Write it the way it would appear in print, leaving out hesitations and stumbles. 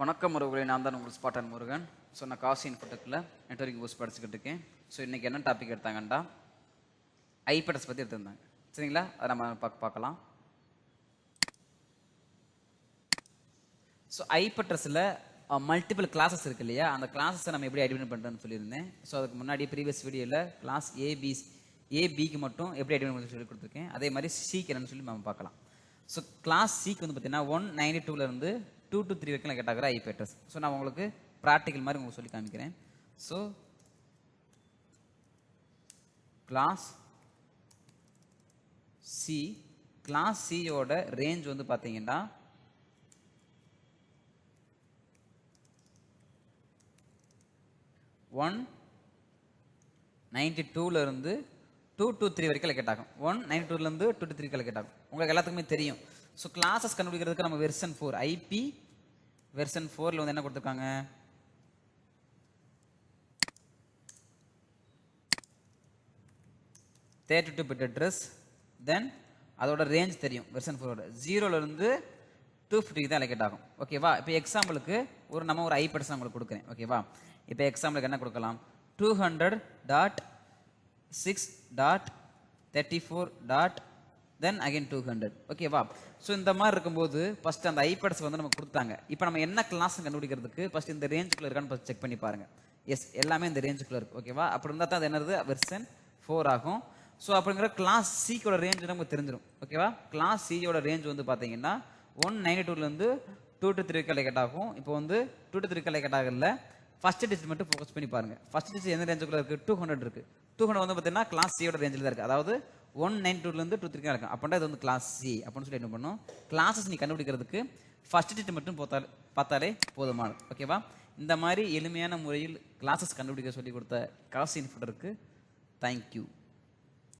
வணக்கம் முருகன், நான் தான் உங்களுக்கு ஸ்பாட்டன் முருகன். ஸோ நான் காசி இன்ஃபோடெக்கில் நெட்வொர்க்கிங் கோர்ஸ் படிச்சுக்கிட்டு இருக்கேன். ஸோ இன்றைக்கி என்ன டாபிக் எடுத்தாங்கண்டா ஐபேட்ஸ் பற்றி எடுத்திருந்தாங்க. சரிங்களா, அதை நம்ம பார்க்கலாம். ஸோ ஐபேட்ஸில் மல்டிபிள் கிளாஸஸ் இருக்கு இல்லையா, அந்த கிளாஸஸை நம்ம எப்படி ஐடென்டிஃபை பண்ணுறோன்னு சொல்லியிருந்தேன். ஸோ அதுக்கு முன்னாடி ப்ரீவியஸ் வீடியோவில் கிளாஸ் ஏபிக்கு மட்டும் எப்படி ஐடென்டிஃபை பண்ணி சொல்லி கொடுத்துருக்கேன். அதே மாதிரி சிக்கு என்னன்னு சொல்லி நம்ம பார்க்கலாம். ஸோ கிளாஸ் சிக்கு வந்து பார்த்தீங்கன்னா 192 2 to 3 வரைக்கும் கேட்டாகிற ஐபேட்ஸ். ஸோ நான் உங்களுக்கு ப்ராக்டிக்கல் மாதிரி உங்களுக்கு சொல்லி காமிக்கிறேன். ஸோ கிளாஸ் சியோட ரேஞ்ச் வந்து பார்த்தீங்கன்னா 192 2 to 3 வரைக்கும் லொக்கேட் ஆகும். 192 2 to 3 லொக்கேட் ஆகும். உங்களுக்கு எல்லாத்துக்குமே தெரியும். ஸோ கிளாஸஸ் கண்டுபிடிக்கிறதுக்கு நம்ம வெர்ஷன் 4 ஐபி வெர்ஷன் 4ல் வந்து என்ன கொடுத்துருக்காங்க, தேர்ட்டி பிட் அட்ரஸ். தென் அதோட ரேஞ்ச் தெரியும் வெர்ஷன் 4ஓட 0லேருந்து 250 தான் லொக்கேட் ஆகும். ஓகேவா. இப்போ எக்ஸாம்பிளுக்கு நம்ம ஒரு ஐபேட்ஸ் உங்களுக்கு கொடுக்குறேன். ஓகேவா. இப்போ எக்ஸாம்பிளுக்கு என்ன கொடுக்கலாம், 200.6.34. Then again 200. ஓகேவா. ஸோ இந்த மாதிரி இருக்கும்போது ஃபர்ஸ்ட் அந்த ஐபேட்ஸ் வந்து நம்ம கொடுத்தாங்க. இப்போ நம்ம என்ன கிளாஸ் கண்டுபிடிக்கிறதுக்கு ஃபர்ஸ்ட் இந்த ரேஞ்சுக்குள்ள இருக்கான்னு ஃபர்ஸ்ட் செக் பண்ணி பாருங்க. எஸ், எல்லாமே இந்த ரேஞ்சுக்குள்ள இருக்கு. ஓகேவா. அப்படி இருந்தால் தான் அது என்னது வெர்ஷன் 4 ஆகும். ஸோ அப்படிங்கிற கிளாஸ் சியோட ரேஞ்ச் நமக்கு தெரிஞ்சிடும். ஓகேவா. கிளாஸ் சியோட ரேஞ்ச் வந்து பார்த்தீங்கன்னா 192லேருந்து 2 to 3 லொக்கேட் ஆகும். இப்போ வந்து 2 to 3 லொக்கேட் ஆகல. ஃபர்ஸ்ட் டிஜிட் மட்டும் ஃபோக்கஸ் பண்ணி பாருங்க. ஃபர்ஸ்ட் டிஜிட் எந்த ரேஞ்சுக்குள்ள இருக்கு, 200 இருக்கு. 200 வந்து பார்த்தீங்கன்னா கிளாஸ் சியோட ரேஞ்சில் தான் இருக்கு. அதாவது 192லேருந்து 2 3 இருக்கும். அப்படின்னா இது வந்து கிளாஸ் சி அப்படின்னு சொல்லி என்ன பண்ணும், கிளாஸஸ் நீ கண்டுபிடிக்கிறதுக்கு ஃபர்ஸ்ட் டிஜிட் மட்டும் பார்த்தாலே போதுமானது. ஓகேவா. இந்த மாதிரி எளிமையான முறையில் கிளாஸஸ் கண்டுபிடிக்க சொல்லி கொடுத்த காசி இன்ஃபோடெக்கு தேங்க்யூ.